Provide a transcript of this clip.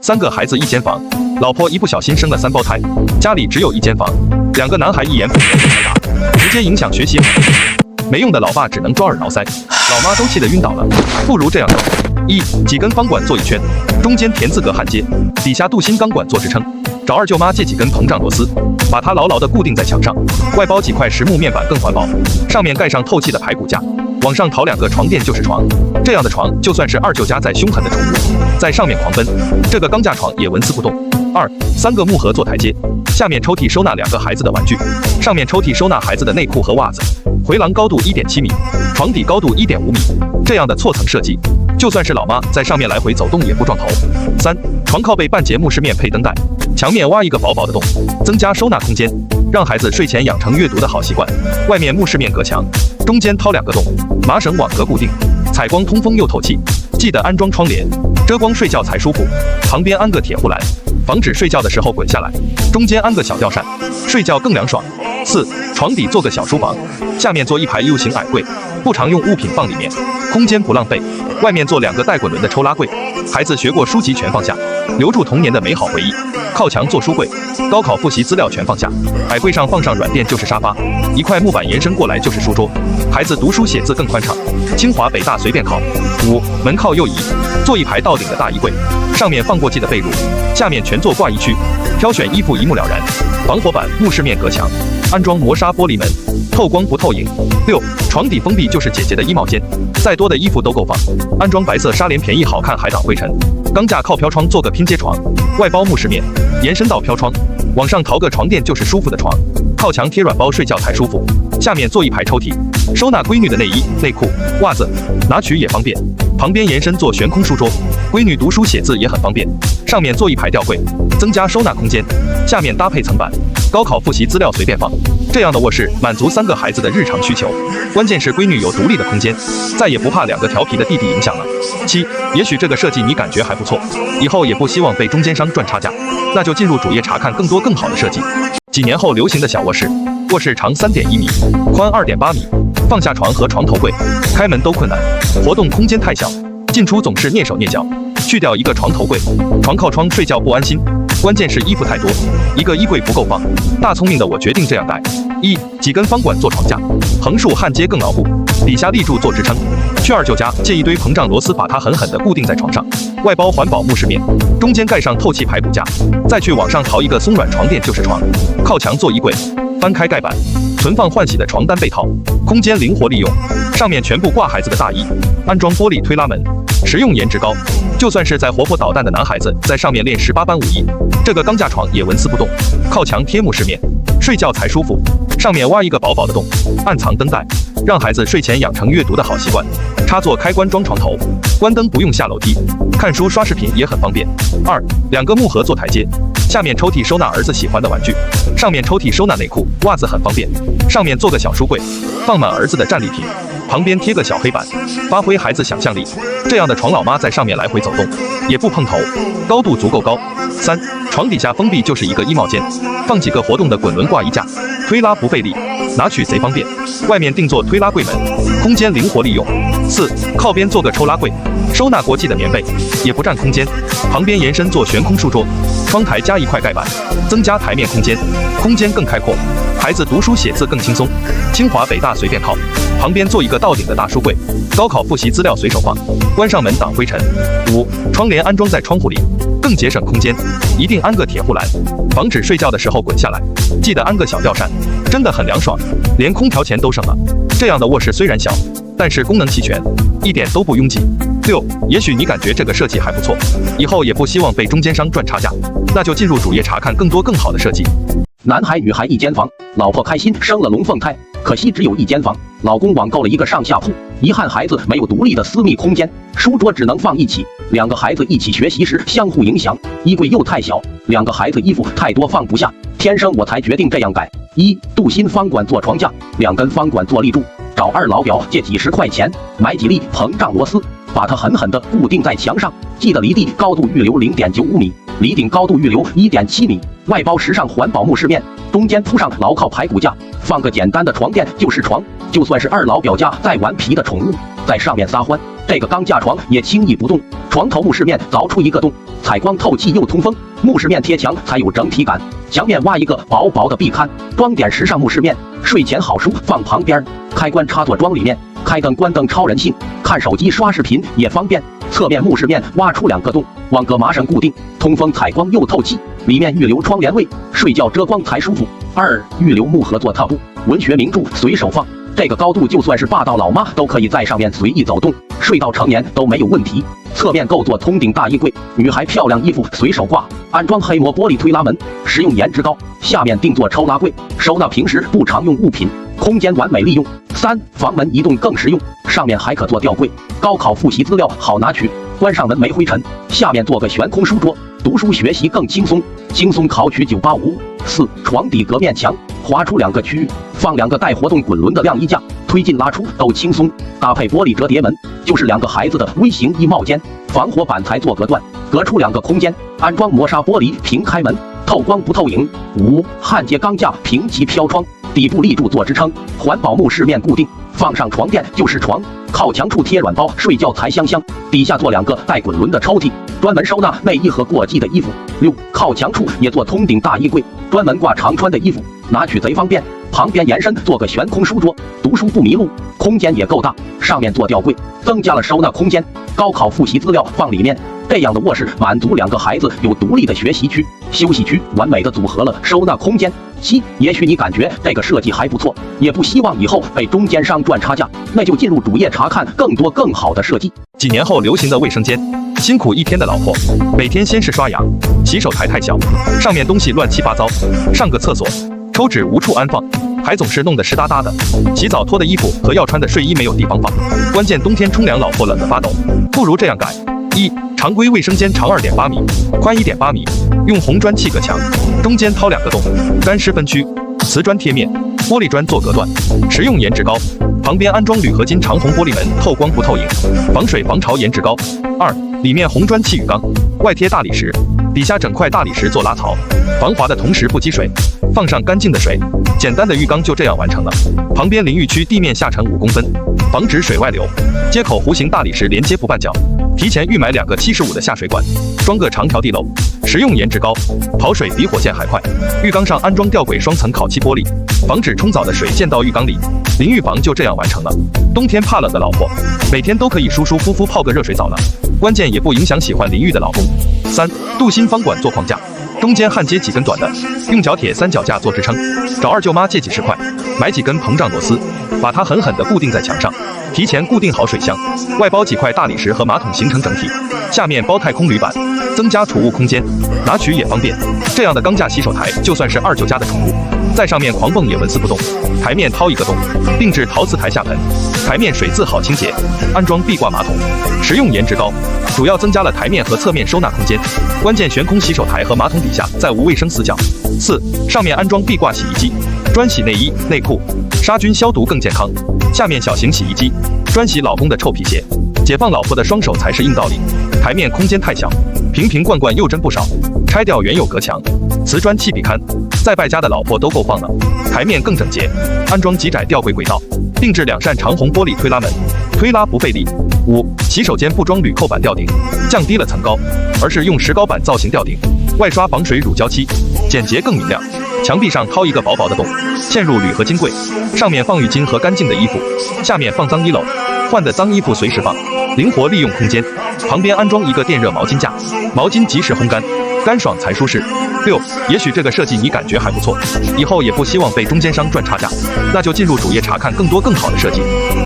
3个孩子一间房，老婆一不小心生了3胞胎，家里只有一间房，2个男孩一言不合就打，直接影响学习。没用的老爸只能抓耳挠腮，老妈都气得晕倒了。不如这样弄：一、几根方管做一圈，中间填字格焊接，底下镀锌钢管做支撑。找二舅妈借几根膨胀螺丝，把它牢牢地固定在墙上，外包几块实木面板更环保，上面盖上透气的排骨架，往上淘2个床垫就是床。这样的床就算是二舅家再凶狠的宠物，在上面狂奔，这个钢架床也纹丝不动。2、3个木盒做台阶，下面抽屉收纳2个孩子的玩具，上面抽屉收纳孩子的内裤和袜子。回廊高度 1.7 米，床底高度 1.5 米，这样的错层设计，就算是老妈在上面来回走动也不撞头。3、床靠背半截木饰面配灯带，墙面挖一个薄薄的洞，增加收纳空间，让孩子睡前养成阅读的好习惯。外面木饰面隔墙，中间掏2个洞，麻绳网格固定，采光通风又透气。记得安装窗帘，遮光睡觉才舒服。旁边安个铁护栏，防止睡觉的时候滚下来。中间安个小吊扇，睡觉更凉爽。4、床底做个小书房，下面做一排 U 型矮柜，不常用物品放里面，空间不浪费。外面做2个带滚轮的抽拉柜，孩子学过书籍全放下，留住童年的美好回忆。靠墙做书柜，高考复习资料全放下。矮柜上放上软垫就是沙发，一块木板延伸过来就是书桌，孩子读书写字更宽敞。清华北大随便考。5、门靠右移，做一排到顶的大衣柜，上面放过季的被褥，下面全做挂衣区，挑选衣服一目了然。防火板木饰面隔墙，安装磨砂玻璃门，透光不透影。6、床底封闭就是姐姐的衣帽间，再多的衣服都够放。安装白色纱帘便宜好看还挡灰尘。钢架靠飘窗做个拼接床，外包木饰面，延伸到飘窗，往上淘个床垫就是舒服的床。靠墙贴软包睡觉才舒服。下面做一排抽屉，收纳闺女的内衣、内裤、袜子，拿取也方便。旁边延伸做悬空书桌，闺女读书写字也很方便。上面做一排吊柜，增加收纳空间。下面搭配层板，高考复习资料随便放。这样的卧室满足3个孩子的日常需求，关键是闺女有独立的空间，再也不怕2个调皮的弟弟影响了。7、也许这个设计你感觉还不错，以后也不希望被中间商赚差价，那就进入主页查看更多更好的设计。几年后流行的小卧室，卧室长 3.1 米，宽 2.8 米，放下床和床头柜，开门都困难，活动空间太小，进出总是蹑手蹑脚。去掉一个床头柜，床靠窗睡觉不安心，关键是衣服太多，一个衣柜不够放。大聪明的我决定这样带：1、几根方管做床架，横竖焊接更牢固，底下立柱做支撑。去二舅家借一堆膨胀螺丝，把它狠狠地固定在床上，外包环保木饰面，中间盖上透气排骨架，再去网上淘一个松软床垫就是床。靠墙做衣柜，翻开盖板，存放换洗的床单被套，空间灵活利用。上面全部挂孩子的大衣，安装玻璃推拉门，实用颜值高。就算是在活泼捣蛋的男孩子在上面练18般武艺，这个钢架床也纹丝不动。靠墙贴木饰面，睡觉才舒服。上面挖一个薄薄的洞，暗藏灯带，让孩子睡前养成阅读的好习惯。插座开关装床头，关灯不用下楼梯，看书刷视频也很方便。2、2个木盒做台阶，下面抽屉收纳儿子喜欢的玩具，上面抽屉收纳内裤、袜子很方便。上面做个小书柜，放满儿子的战利品，旁边贴个小黑板，发挥孩子想象力。这样的床老妈在上面来回走动，也不碰头，高度足够高。3、床底下封闭就是一个衣帽间，放几个活动的滚轮挂衣架，推拉不费力，拿取贼方便。外面定做推拉柜门，空间灵活利用。4、靠边做个抽拉柜，收纳过季的棉被，也不占空间。旁边延伸做悬空书桌，窗台加一块盖板，增加台面空间，空间更开阔，孩子读书写字更轻松。清华北大随便靠，旁边做一个到顶的大书柜，高考复习资料随手放，关上门挡灰尘。5、窗帘安装在窗户里，更节省空间，一定安个铁护栏，防止睡觉的时候滚下来。记得安个小吊扇，真的很凉爽，连空调钱都省了。这样的卧室虽然小，但是功能齐全，一点都不拥挤。6、也许你感觉这个设计还不错，以后也不希望被中间商赚差价，那就进入主页查看更多更好的设计。男孩女孩一间房，老婆开心生了龙凤胎，可惜只有一间房，老公网购了一个上下铺，遗憾孩子没有独立的私密空间，书桌只能放一起，2个孩子一起学习时相互影响，衣柜又太小，2个孩子衣服太多放不下，天生我才决定这样改。1、镀锌方管做床架，2根方管做立柱，找二老表借几10块钱，买几粒膨胀螺丝，把它狠狠地固定在墙上，记得离地高度预留 0.95 米，离顶高度预留 1.7 米，外包时尚环保木饰面，中间铺上牢靠排骨架，放个简单的床垫就是床。就算是二老表家再顽皮的宠物，在上面撒欢。这个钢架床也轻易不动，床头木饰面凿出一个洞，采光透气又通风，木饰面贴墙才有整体感。墙面挖一个薄薄的壁龛，装点时尚木饰面。睡前好书放旁边，开关插座装里面，开灯关灯超人性，看手机刷视频也方便。侧面木饰面挖出2个洞，网格麻绳固定，通风采光又透气，里面预留窗帘位，睡觉遮光才舒服。2. 预留木合作踏步，文学名著随手放。这个高度就算是霸道老妈都可以在上面随意走动，睡到成年都没有问题。侧面构作通顶大衣柜，女孩漂亮衣服随手挂，安装黑膜玻璃推拉门，实用颜值高。下面定做抽拉柜，收纳平时不常用物品，空间完美利用。3. 房门移动更实用，上面还可做吊柜，高考复习资料好拿取，关上门没灰尘。下面做个悬空书桌，读书学习更轻松，轻松考取985。4. 床底隔面墙，划出2个区域，放2个带活动滚轮的晾衣架，推进拉出都轻松。搭配玻璃折叠门，就是2个孩子的微型衣帽间，防火板材做隔断，隔出2个空间，安装磨砂玻璃平开门，透光不透影。5. 焊接钢架平齐飘窗，底部立柱做支撑，环保木饰面固定，放上床垫就是床，靠墙处贴软包，睡觉才香香。底下做2个带滚轮的抽屉，专门收纳内衣和过季的衣服。6. 靠墙处也做通顶大衣柜，专门挂常穿的衣服，拿取贼方便。旁边延伸做个悬空书桌，读书不迷路，空间也够大。上面做吊柜，增加了收纳空间，高考复习资料放里面。这样的卧室满足2个孩子有独立的学习区、休息区，完美的组合了收纳空间。7. 也许你感觉这个设计还不错，也不希望以后被中间商赚差价，那就进入主页查看更多更好的设计。几年后流行的卫生间，辛苦1天的老婆，每天先是刷牙，洗手台太小，上面东西乱七八糟，上个厕所抽纸无处安放，还总是弄得湿哒哒的，洗澡脱的衣服和要穿的睡衣没有地方放，关键冬天冲凉老婆冷得发抖。不如这样改：1. 常规卫生间长2.8米，宽1.8米，用红砖砌个墙，中间掏2个洞，干湿分区，瓷砖贴面，玻璃砖做隔断，实用颜值高。旁边安装铝合金长虹玻璃门，透光不透影，防水防潮颜值高。2. 里面红砖砌浴缸，外贴大理石，底下整块大理石做拉槽，防滑的同时不积水，放上干净的水，简单的浴缸就这样完成了。旁边淋浴区地面下沉5公分，防止水外流，接口弧形大理石连接不绊脚，提前预买2个75的下水管，装个长条地漏，实用颜值高，跑水比火箭还快。浴缸上安装吊轨双层烤漆玻璃，防止冲澡的水溅到浴缸里，淋浴房就这样完成了。冬天怕冷的老婆，每天都可以舒舒服服泡个热水澡了，关键也不影响喜欢淋浴的老公。3. 镀锌方管做框架，中间焊接几根短的，用角铁3脚架做支撑，找二舅妈借几10块，买几根膨胀螺丝，把它狠狠地固定在墙上，提前固定好水箱，外包几块大理石和马桶形成整体，下面包太空铝板，增加储物空间，拿取也方便。这样的钢架洗手台就算是二舅家的宠物，在上面狂蹦也纹丝不动。台面掏1个洞，定制陶瓷台下盆，台面水渍好清洁，安装壁挂马桶，实用颜值高，主要增加了台面和侧面收纳空间，关键悬空洗手台和马桶底下再无卫生死角。4. 上面安装壁挂洗衣机，专洗内衣内裤，杀菌消毒更健康。下面小型洗衣机，专洗老公的臭皮鞋，解放老婆的双手才是硬道理。台面空间太小，瓶瓶罐罐又真不少，拆掉原有隔墙，瓷砖砌壁龛，在败家的老婆都够放了。台面更整洁，安装极窄吊柜轨道，定制2扇长虹玻璃推拉门，推拉不费力。5. 洗手间不装铝扣板吊顶，降低了层高，而是用石膏板造型吊顶，外刷防水乳胶漆，简洁更明亮。墙壁上掏1个薄薄的洞，嵌入铝合金柜，上面放浴巾和干净的衣服，下面放脏衣篓，换的脏衣服随时放，灵活利用空间。旁边安装1个电热毛巾架，毛巾及时烘干，干爽才舒适。6. 也许这个设计你感觉还不错，以后也不希望被中间商赚差价，那就进入主页查看更多更好的设计。